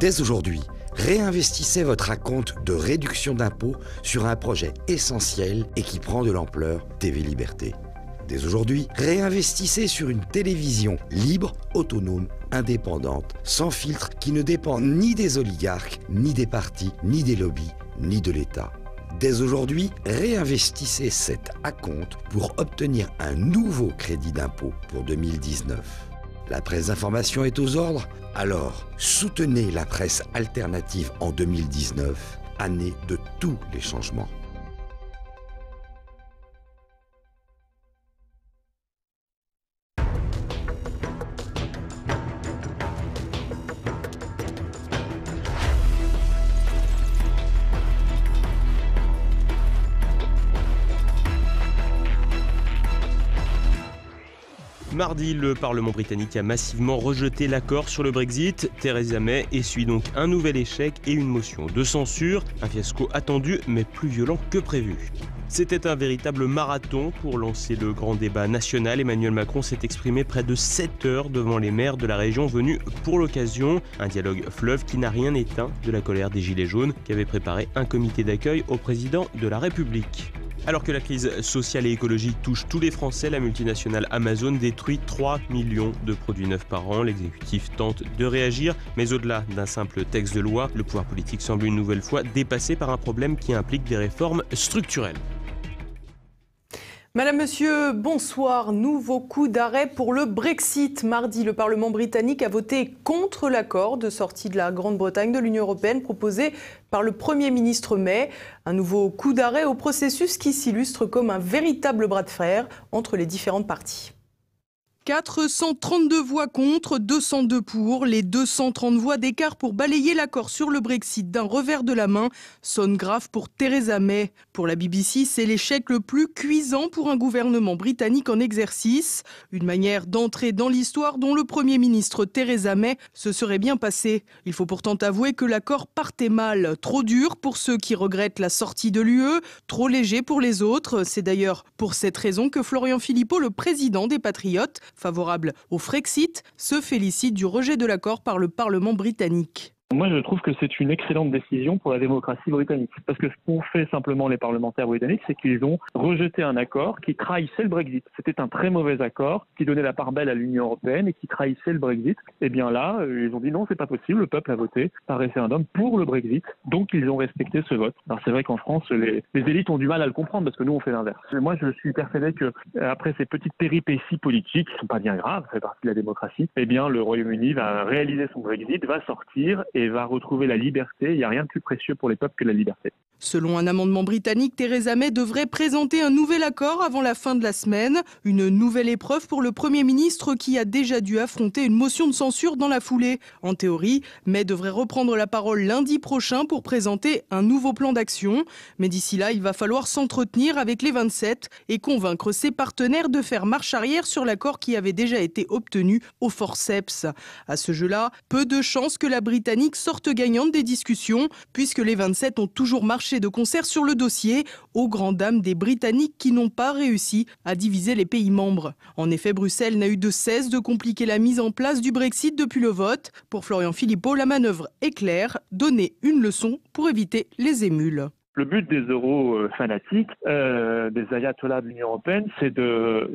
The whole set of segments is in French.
Dès aujourd'hui, réinvestissez votre acompte de réduction d'impôt sur un projet essentiel et qui prend de l'ampleur, TV Liberté. Dès aujourd'hui, réinvestissez sur une télévision libre, autonome, indépendante, sans filtre, qui ne dépend ni des oligarques, ni des partis, ni des lobbies, ni de l'État. Dès aujourd'hui, réinvestissez cet acompte pour obtenir un nouveau crédit d'impôt pour 2019. La presse d'information est aux ordres? Alors, soutenez la presse alternative en 2019, année de tous les changements. Mardi, le Parlement britannique a massivement rejeté l'accord sur le Brexit. Theresa May essuie donc un nouvel échec et une motion de censure. Un fiasco attendu mais plus violent que prévu. C'était un véritable marathon pour lancer le grand débat national. Emmanuel Macron s'est exprimé près de 7 heures devant les maires de la région venus pour l'occasion. Un dialogue fleuve qui n'a rien éteint de la colère des Gilets jaunes qui avaient préparé un comité d'accueil au président de la République. Alors que la crise sociale et écologique touche tous les Français, la multinationale Amazon détruit 3 millions de produits neufs par an. L'exécutif tente de réagir, mais au-delà d'un simple texte de loi, le pouvoir politique semble une nouvelle fois dépassé par un problème qui implique des réformes structurelles. Madame, Monsieur, bonsoir. Nouveau coup d'arrêt pour le Brexit. Mardi, le Parlement britannique a voté contre l'accord de sortie de la Grande-Bretagne de l'Union européenne proposé par le Premier ministre May. Un nouveau coup d'arrêt au processus qui s'illustre comme un véritable bras de fer entre les différentes parties. 432 voix contre, 202 pour. Les 230 voix d'écart pour balayer l'accord sur le Brexit d'un revers de la main sonnent grave pour Theresa May. Pour la BBC, c'est l'échec le plus cuisant pour un gouvernement britannique en exercice. Une manière d'entrer dans l'histoire dont le Premier ministre Theresa May se serait bien passé. Il faut pourtant avouer que l'accord partait mal. Trop dur pour ceux qui regrettent la sortie de l'UE, trop léger pour les autres. C'est d'ailleurs pour cette raison que Florian Philippot, le président des Patriotes, favorable au Frexit, se félicite du rejet de l'accord par le Parlement britannique. Moi, je trouve que c'est une excellente décision pour la démocratie britannique. Parce que ce qu'ont fait simplement les parlementaires britanniques, c'est qu'ils ont rejeté un accord qui trahissait le Brexit. C'était un très mauvais accord qui donnait la part belle à l'Union européenne et qui trahissait le Brexit. Et bien là, ils ont dit non, c'est pas possible. Le peuple a voté par référendum pour le Brexit. Donc, ils ont respecté ce vote. Alors, c'est vrai qu'en France, les élites ont du mal à le comprendre parce que nous, on fait l'inverse. Moi, je suis persuadé que après ces petites péripéties politiques, qui sont pas bien graves, ça fait partie de la démocratie, eh bien, le Royaume-Uni va réaliser son Brexit, va sortir et va retrouver la liberté. Il n'y a rien de plus précieux pour les peuples que la liberté. Selon un amendement britannique, Theresa May devrait présenter un nouvel accord avant la fin de la semaine. Une nouvelle épreuve pour le Premier ministre qui a déjà dû affronter une motion de censure dans la foulée. En théorie, May devrait reprendre la parole lundi prochain pour présenter un nouveau plan d'action. Mais d'ici là, il va falloir s'entretenir avec les 27 et convaincre ses partenaires de faire marche arrière sur l'accord qui avait déjà été obtenu au forceps. À ce jeu-là, peu de chances que la Britannique sorte gagnante des discussions, puisque les 27 ont toujours marché de concert sur le dossier, aux grandes dames des Britanniques qui n'ont pas réussi à diviser les pays membres. En effet, Bruxelles n'a eu de cesse de compliquer la mise en place du Brexit depuis le vote. Pour Florian Philippot, la manœuvre est claire, donner une leçon pour éviter les émules. Le but des euro-fanatiques, des ayatollahs de l'Union européenne, c'est de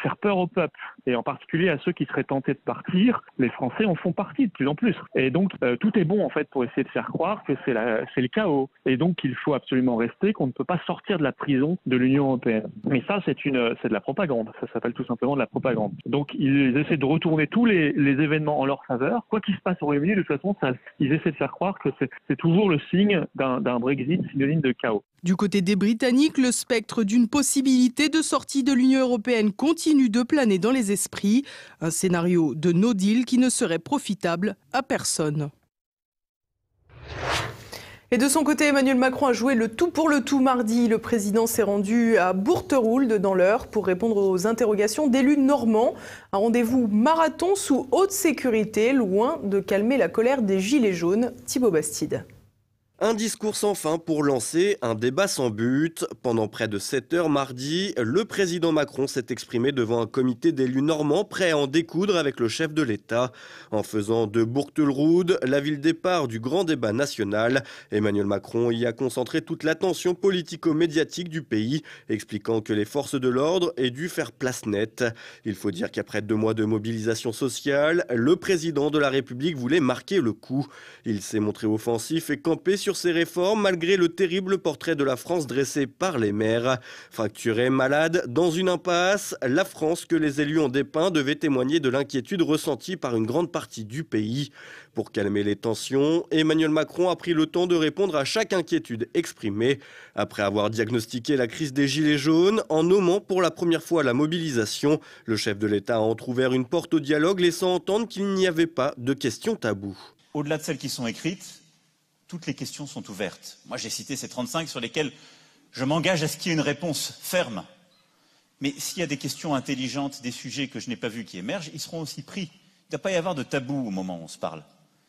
faire peur au peuple. Et en particulier à ceux qui seraient tentés de partir. Les Français en font partie de plus en plus. Et donc, tout est bon en fait pour essayer de faire croire que c'est le chaos. Et donc, il faut absolument rester, qu'on ne peut pas sortir de la prison de l'Union européenne. Mais ça, c'est de la propagande. Ça s'appelle tout simplement de la propagande. Donc, ils essaient de retourner tous les événements en leur faveur. Quoi qu'il se passe au Royaume-Uni, de toute façon, ils essaient de faire croire que c'est toujours le signe d'un Brexit synonyme de chaos. Du côté des Britanniques, le spectre d'une possibilité de sortie de l'Union européenne continue de planer dans les esprits. Un scénario de no deal qui ne serait profitable à personne. Et de son côté, Emmanuel Macron a joué le tout pour le tout mardi. Le président s'est rendu à Bourteroulde dans l'Eure pour répondre aux interrogations d'élus normands. Un rendez-vous marathon sous haute sécurité, loin de calmer la colère des Gilets jaunes. Thibaut Bastide. Un discours sans fin pour lancer un débat sans but. Pendant près de 7 heures mardi, le président Macron s'est exprimé devant un comité d'élus normands prêts à en découdre avec le chef de l'État. En faisant de Bourgtheulroude la ville départ du grand débat national, Emmanuel Macron y a concentré toute l'attention politico-médiatique du pays, expliquant que les forces de l'ordre aient dû faire place nette. Il faut dire qu'après 2 mois de mobilisation sociale, le président de la République voulait marquer le coup. Il s'est montré offensif et campé sur ces réformes malgré le terrible portrait de la France dressé par les maires. Fracturée, malade, dans une impasse, la France que les élus ont dépeint devait témoigner de l'inquiétude ressentie par une grande partie du pays. Pour calmer les tensions, Emmanuel Macron a pris le temps de répondre à chaque inquiétude exprimée. Après avoir diagnostiqué la crise des Gilets jaunes, en nommant pour la première fois la mobilisation, le chef de l'État a entrouvert une porte au dialogue, laissant entendre qu'il n'y avait pas de questions taboues. Au-delà de celles qui sont écrites, toutes les questions sont ouvertes. Moi, j'ai cité ces 35 sur lesquelles je m'engage à ce qu'il y ait une réponse ferme. Mais s'il y a des questions intelligentes, des sujets que je n'ai pas vus qui émergent, ils seront aussi pris. Il ne doit pas y avoir de tabou au moment où on se parle.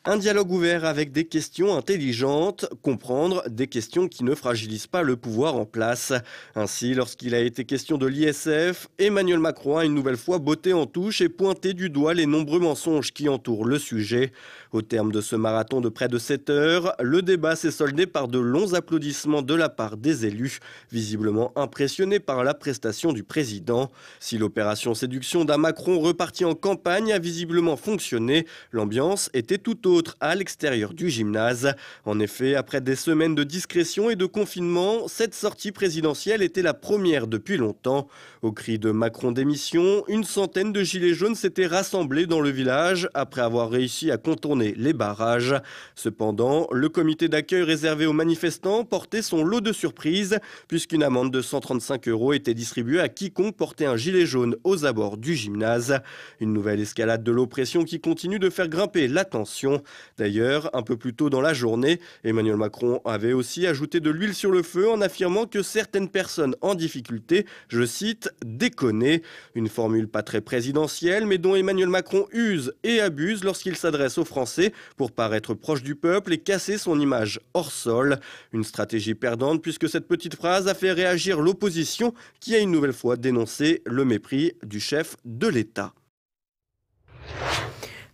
Un dialogue ouvert avec des questions intelligentes, comprendre des questions qui ne fragilisent pas le pouvoir en place. Ainsi, lorsqu'il a été question de l'ISF, Emmanuel Macron a une nouvelle fois botté en touche et pointé du doigt les nombreux mensonges qui entourent le sujet. Au terme de ce marathon de près de 7 heures, le débat s'est soldé par de longs applaudissements de la part des élus, visiblement impressionnés par la prestation du président. Si l'opération séduction d'un Macron reparti en campagne a visiblement fonctionné, l'ambiance était tout autre à l'extérieur du gymnase. En effet, après des semaines de discrétion et de confinement, cette sortie présidentielle était la première depuis longtemps. Au cri de Macron démission, une centaine de gilets jaunes s'étaient rassemblés dans le village après avoir réussi à contourner les barrages. Cependant, le comité d'accueil réservé aux manifestants portait son lot de surprises puisqu'une amende de 135 € était distribuée à quiconque portait un gilet jaune aux abords du gymnase. Une nouvelle escalade de l'oppression qui continue de faire grimper la tension. D'ailleurs, un peu plus tôt dans la journée, Emmanuel Macron avait aussi ajouté de l'huile sur le feu en affirmant que certaines personnes en difficulté, je cite, déconnaient. Une formule pas très présidentielle, mais dont Emmanuel Macron use et abuse lorsqu'il s'adresse aux Français pour paraître proche du peuple et casser son image hors sol. Une stratégie perdante puisque cette petite phrase a fait réagir l'opposition qui a une nouvelle fois dénoncé le mépris du chef de l'État.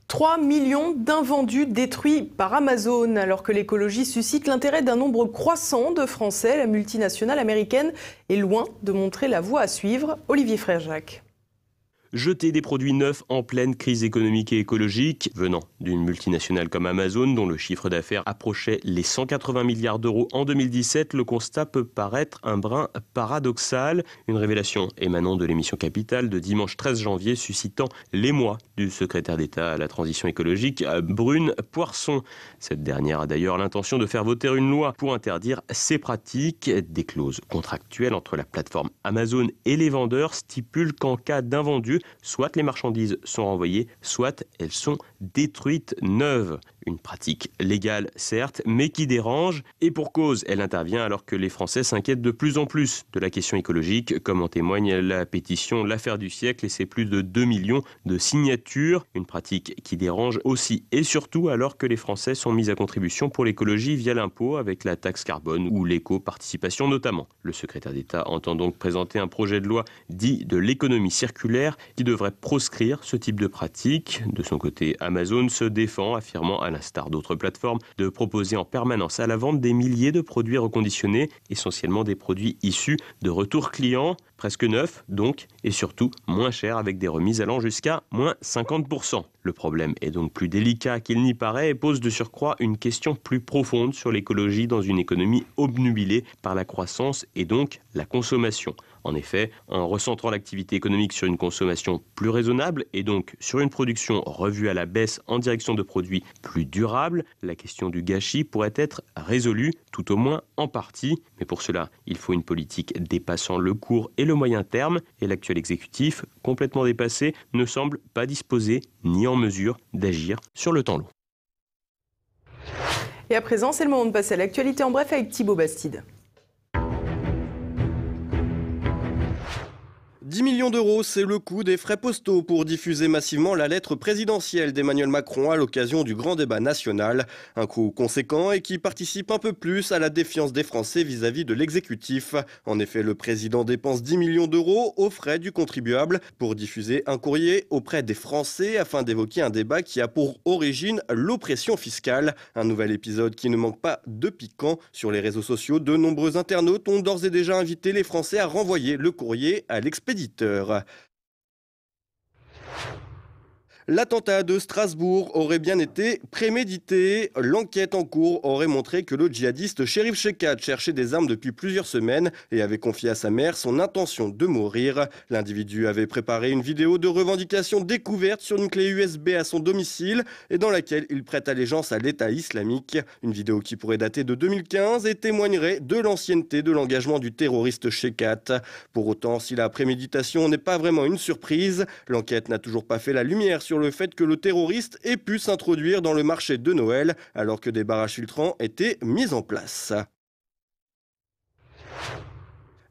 3 millions d'invendus détruits par Amazon. Alors que l'écologie suscite l'intérêt d'un nombre croissant de Français, la multinationale américaine est loin de montrer la voie à suivre. Olivier Frère-Jacques. Jeter des produits neufs en pleine crise économique et écologique, venant d'une multinationale comme Amazon, dont le chiffre d'affaires approchait les 180 milliards d'euros en 2017, le constat peut paraître un brin paradoxal. Une révélation émanant de l'émission Capital de dimanche 13 janvier, suscitant l'émoi du secrétaire d'État à la transition écologique, Brune Poirson. Cette dernière a d'ailleurs l'intention de faire voter une loi pour interdire ces pratiques. Des clauses contractuelles entre la plateforme Amazon et les vendeurs stipulent qu'en cas d'invendu, soit les marchandises sont renvoyées, soit elles sont détruites neuves. Une pratique légale, certes, mais qui dérange. Et pour cause, elle intervient alors que les Français s'inquiètent de plus en plus de la question écologique, comme en témoigne la pétition L'affaire du siècle et ses plus de 2 millions de signatures. Une pratique qui dérange aussi et surtout alors que les Français sont mis à contribution pour l'écologie via l'impôt avec la taxe carbone ou l'éco-participation notamment. Le secrétaire d'État entend donc présenter un projet de loi dit de l'économie circulaire qui devrait proscrire ce type de pratique. De son côté, Amazon se défend, affirmant à l'instar d'autres plateformes, de proposer en permanence à la vente des milliers de produits reconditionnés, essentiellement des produits issus de retours clients, presque neufs donc, et surtout moins chers avec des remises allant jusqu'à moins 50%. Le problème est donc plus délicat qu'il n'y paraît et pose de surcroît une question plus profonde sur l'écologie dans une économie obnubilée par la croissance et donc la consommation. En effet, en recentrant l'activité économique sur une consommation plus raisonnable et donc sur une production revue à la baisse en direction de produits plus durables, la question du gâchis pourrait être résolue, tout au moins en partie. Mais pour cela, il faut une politique dépassant le court et le moyen terme et l'actuel exécutif, complètement dépassé, ne semble pas disposé ni en mesure d'agir sur le temps long. Et à présent, c'est le moment de passer à l'actualité en bref avec Thibaut Bastide. 10 millions d'euros, c'est le coût des frais postaux pour diffuser massivement la lettre présidentielle d'Emmanuel Macron à l'occasion du grand débat national. Un coût conséquent et qui participe un peu plus à la défiance des Français vis-à-vis de l'exécutif. En effet, le président dépense 10 millions d'euros aux frais du contribuable pour diffuser un courrier auprès des Français afin d'évoquer un débat qui a pour origine l'oppression fiscale. Un nouvel épisode qui ne manque pas de piquant. Sur les réseaux sociaux, de nombreux internautes ont d'ores et déjà invité les Français à renvoyer le courrier à l'expéditeur. L'attentat de Strasbourg aurait bien été prémédité. L'enquête en cours aurait montré que le djihadiste Cherif Chekhat cherchait des armes depuis plusieurs semaines et avait confié à sa mère son intention de mourir. L'individu avait préparé une vidéo de revendication découverte sur une clé USB à son domicile et dans laquelle il prête allégeance à l'État islamique. Une vidéo qui pourrait dater de 2015 et témoignerait de l'ancienneté de l'engagement du terroriste Chekhat. Pour autant, si la préméditation n'est pas vraiment une surprise, l'enquête n'a toujours pas fait la lumière sur le fait que le terroriste ait pu s'introduire dans le marché de Noël alors que des barrages filtrants étaient mis en place.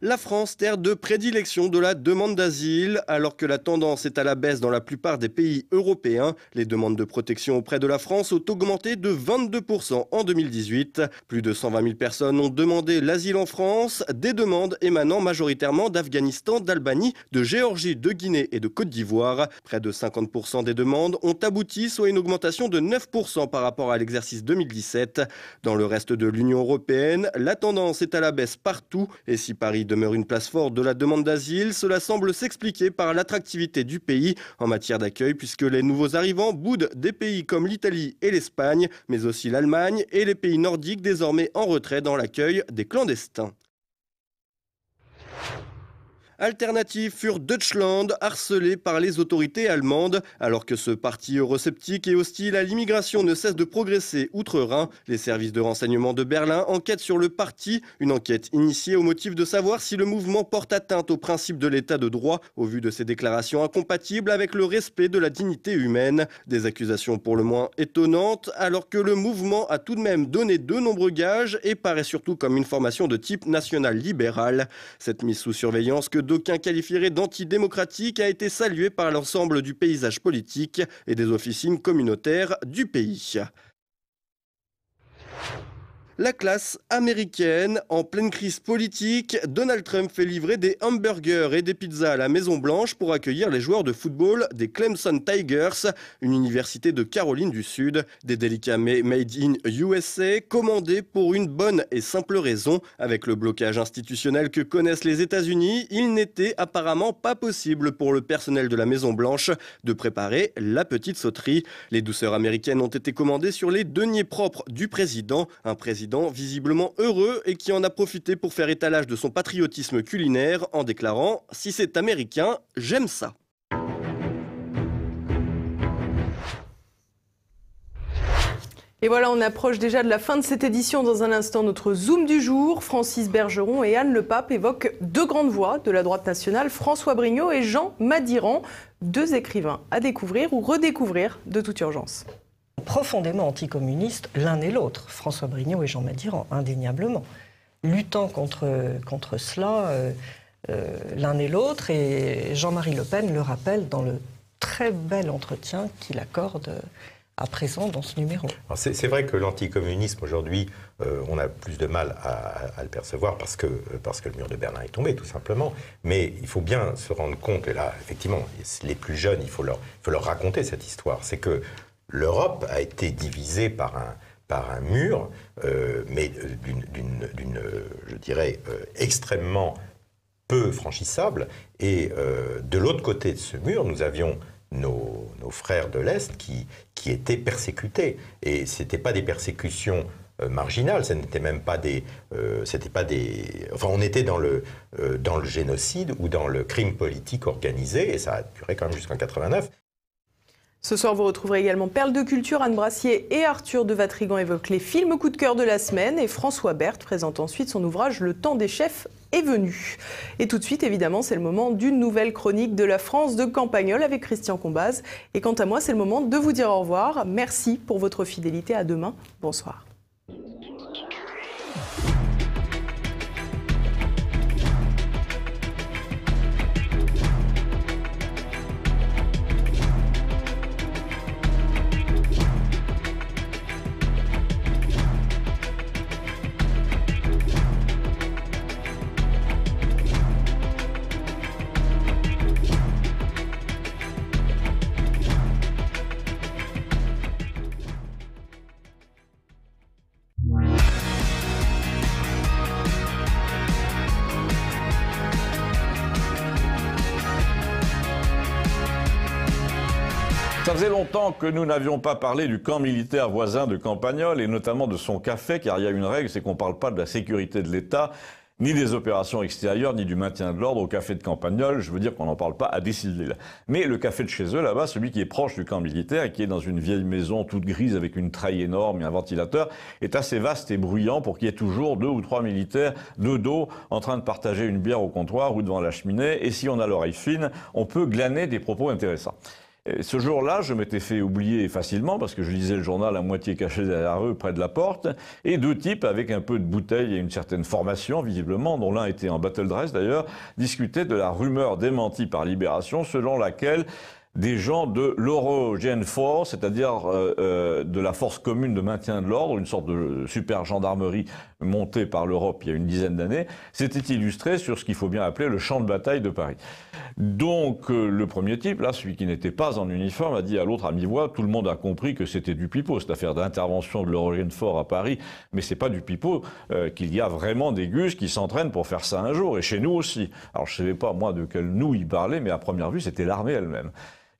La France, terre de prédilection de la demande d'asile, alors que la tendance est à la baisse dans la plupart des pays européens. Les demandes de protection auprès de la France ont augmenté de 22% en 2018. Plus de 120 000 personnes ont demandé l'asile en France, des demandes émanant majoritairement d'Afghanistan, d'Albanie, de Géorgie, de Guinée et de Côte d'Ivoire. Près de 50% des demandes ont abouti, soit une augmentation de 9% par rapport à l'exercice 2017. Dans le reste de l'Union européenne, la tendance est à la baisse partout et si Paris demeure une place forte de la demande d'asile, cela semble s'expliquer par l'attractivité du pays en matière d'accueil puisque les nouveaux arrivants boudent des pays comme l'Italie et l'Espagne, mais aussi l'Allemagne et les pays nordiques désormais en retrait dans l'accueil des clandestins. Alternative für Deutschland, harcelé par les autorités allemandes. Alors que ce parti eurosceptique et hostile à l'immigration ne cesse de progresser outre-Rhin, les services de renseignement de Berlin enquêtent sur le parti. Une enquête initiée au motif de savoir si le mouvement porte atteinte au principe de l'état de droit, au vu de ses déclarations incompatibles avec le respect de la dignité humaine. Des accusations pour le moins étonnantes, alors que le mouvement a tout de même donné de nombreux gages et paraît surtout comme une formation de type national-libéral. Cette mise sous surveillance que d'aucuns qualifieraient d'antidémocratique a été saluée par l'ensemble du paysage politique et des officines communautaires du pays. La classe américaine, en pleine crise politique, Donald Trump fait livrer des hamburgers et des pizzas à la Maison-Blanche pour accueillir les joueurs de football des Clemson Tigers, une université de Caroline du Sud. Des délicats made in USA commandés pour une bonne et simple raison. Avec le blocage institutionnel que connaissent les États-Unis, il n'était apparemment pas possible pour le personnel de la Maison-Blanche de préparer la petite sauterie. Les douceurs américaines ont été commandées sur les deniers propres du président, un président visiblement heureux et qui en a profité pour faire étalage de son patriotisme culinaire en déclarant « Si c'est américain, j'aime ça ». Et voilà, on approche déjà de la fin de cette édition. Dans un instant, notre Zoom du jour. Francis Bergeron et Anne Lepape évoquent deux grandes voix de la droite nationale, François Brignot et Jean Madiran, deux écrivains à découvrir ou redécouvrir de toute urgence. Profondément anticommunistes l'un et l'autre, François Brignot et Jean Madiran, indéniablement. Luttant contre cela l'un et l'autre, et Jean-Marie Le Pen le rappelle dans le très bel entretien qu'il accorde à présent dans ce numéro. C'est vrai que l'anticommunisme aujourd'hui, on a plus de mal à le percevoir parce que le mur de Berlin est tombé tout simplement. Mais il faut bien se rendre compte, et là effectivement les plus jeunes, il faut leur raconter cette histoire, c'est que l'Europe a été divisée par un mur, mais je dirais, extrêmement peu franchissable. Et de l'autre côté de ce mur, nous avions nos frères de l'Est qui étaient persécutés. Et ce n'étaient pas des persécutions marginales, ce n'était même pas enfin, on était dans le génocide ou dans le crime politique organisé, et ça a duré quand même jusqu'en 89. Ce soir, vous retrouverez également Perle de Culture. Anne Brassier et Arthur de Vatrigan évoquent les films coup de cœur de la semaine. Et François Berthe présente ensuite son ouvrage « Le temps des chefs est venu ». Et tout de suite, évidemment, c'est le moment d'une nouvelle chronique de la France de Campagnol avec Christian Combaz. Et quant à moi, c'est le moment de vous dire au revoir. Merci pour votre fidélité. À demain. Bonsoir. faisait longtemps que nous n'avions pas parlé du camp militaire voisin de Campagnol et notamment de son café, car il y a une règle, c'est qu'on ne parle pas de la sécurité de l'État, ni des opérations extérieures, ni du maintien de l'ordre au café de Campagnol. Je veux dire qu'on n'en parle pas à Décideville. Mais le café de chez eux, là-bas, celui qui est proche du camp militaire et qui est dans une vieille maison toute grise avec une treille énorme et un ventilateur, est assez vaste et bruyant pour qu'il y ait toujours 2 ou 3 militaires de dos en train de partager une bière au comptoir ou devant la cheminée. Et si on a l'oreille fine, on peut glaner des propos intéressants. Ce jour-là, je m'étais fait oublier facilement parce que je lisais le journal à moitié caché derrière eux, près de la porte, et 2 types avec un peu de bouteille et une certaine formation, visiblement, dont l'un était en battle dress d'ailleurs, discutaient de la rumeur démentie par Libération selon laquelle des gens de l'European Force, c'est-à-dire de la force commune de maintien de l'ordre, une sorte de super gendarmerie montée par l'Europe il y a une dizaine d'années, s'était illustré sur ce qu'il faut bien appeler le champ de bataille de Paris. Donc le premier type, là, celui qui n'était pas en uniforme, a dit à l'autre à mi-voix, tout le monde a compris que c'était du pipeau, cette affaire d'intervention de l'European Force à Paris, mais c'est pas du pipeau, qu'il y a vraiment des gus qui s'entraînent pour faire ça un jour, et chez nous aussi. Alors je savais pas moi de quel nous il parlait, mais à première vue c'était l'armée elle-même.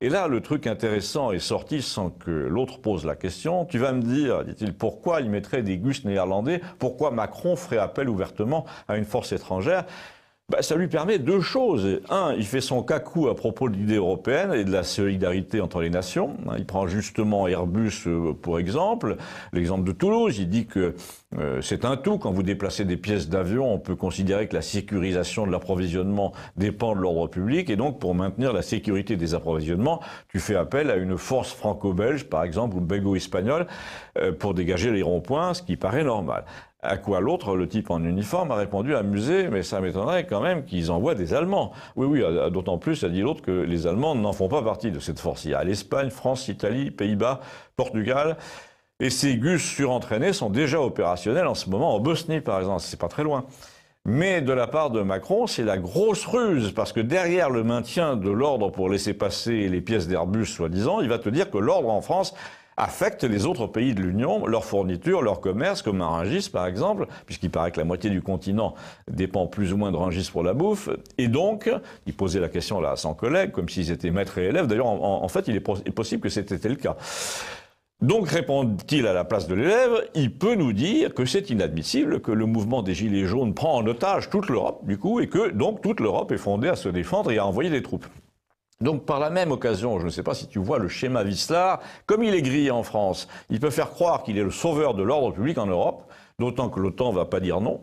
Et là, le truc intéressant est sorti sans que l'autre pose la question. Tu vas me dire, dit-il, pourquoi il mettrait des gus néerlandais? Pourquoi Macron ferait appel ouvertement à une force étrangère? Ça lui permet 2 choses. 1, il fait son cacou à propos de l'idée européenne et de la solidarité entre les nations. Il prend justement Airbus pour exemple, l'exemple de Toulouse. Il dit que c'est un tout. Quand vous déplacez des pièces d'avion, on peut considérer que la sécurisation de l'approvisionnement dépend de l'ordre public. Et donc, pour maintenir la sécurité des approvisionnements, tu fais appel à une force franco-belge, par exemple, ou belgo-espagnole, pour dégager les ronds-points, ce qui paraît normal. À quoi l'autre, le type en uniforme, a répondu amusé, mais ça m'étonnerait quand même qu'ils envoient des Allemands. Oui, d'autant plus, a dit l'autre, que les Allemands n'en font pas partie de cette force. Il y a l'Espagne, France, Italie, Pays-Bas, Portugal. Et ces gus surentraînés sont déjà opérationnels en ce moment en Bosnie, par exemple. C'est pas très loin. Mais de la part de Macron, c'est la grosse ruse, parce que derrière le maintien de l'ordre pour laisser passer les pièces d'Airbus, soi-disant, il va te dire que l'ordre en France affectent les autres pays de l'Union, leurs fournitures, leur commerce, comme à Rungis par exemple, puisqu'il paraît que la moitié du continent dépend plus ou moins de Rungis pour la bouffe. Et donc, il posait la question là à son collègue, comme s'ils étaient maîtres et élèves. D'ailleurs, en fait, il est possible que c'était le cas. Donc, répond-il à la place de l'élève, il peut nous dire que c'est inadmissible, que le mouvement des Gilets jaunes prend en otage toute l'Europe, du coup, et que donc toute l'Europe est fondée à se défendre et à envoyer des troupes. Donc par la même occasion, je ne sais pas si tu vois le schéma Wislar, comme il est grillé en France, il peut faire croire qu'il est le sauveur de l'ordre public en Europe, d'autant que l'OTAN va pas dire non.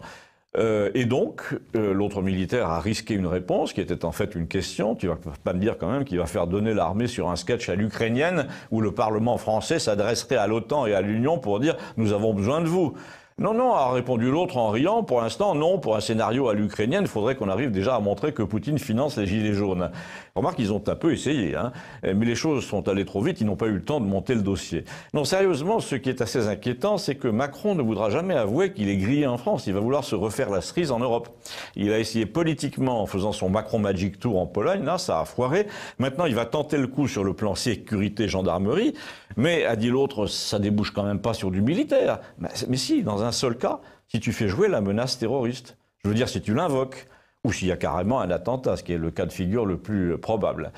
Et donc, l'autre militaire a risqué une réponse qui était en fait une question. Tu vas pas me dire quand même qu'il va faire donner l'armée sur un sketch à l'ukrainienne où le Parlement français s'adresserait à l'OTAN et à l'Union pour dire « nous avons besoin de vous ». Non, a répondu l'autre en riant. Pour l'instant, non. Pour un scénario à l'ukrainienne, il faudrait qu'on arrive déjà à montrer que Poutine finance les gilets jaunes. Remarque, ils ont un peu essayé, hein. Mais les choses sont allées trop vite, ils n'ont pas eu le temps de monter le dossier. Non, sérieusement, ce qui est assez inquiétant, c'est que Macron ne voudra jamais avouer qu'il est grillé en France. Il va vouloir se refaire la cerise en Europe. Il a essayé politiquement en faisant son Macron Magic Tour en Pologne. Là, ça a foiré. Maintenant, il va tenter le coup sur le plan sécurité, gendarmerie. Mais, a dit l'autre, ça débouche quand même pas sur du militaire. Mais si, dans un seul cas, si tu fais jouer la menace terroriste. Je veux dire, si tu l'invoques, ou s'il y a carrément un attentat, ce qui est le cas de figure le plus probable.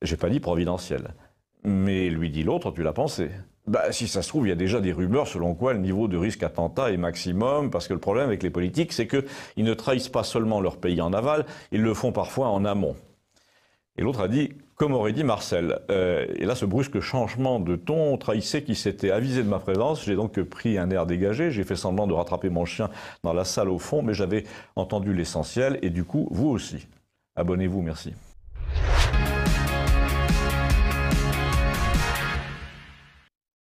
J'ai pas dit providentiel. Mais lui dit l'autre, tu l'as pensé. Si ça se trouve, il y a déjà des rumeurs selon quoi le niveau de risque attentat est maximum, parce que le problème avec les politiques, c'est qu'ils ne trahissent pas seulement leur pays en aval, ils le font parfois en amont. Et l'autre a dit, comme aurait dit Marcel. Et là, ce brusque changement de ton trahissait qu'il s'était avisé de ma présence. J'ai donc pris un air dégagé. J'ai fait semblant de rattraper mon chien dans la salle au fond, mais j'avais entendu l'essentiel. Et du coup, vous aussi. Abonnez-vous, merci.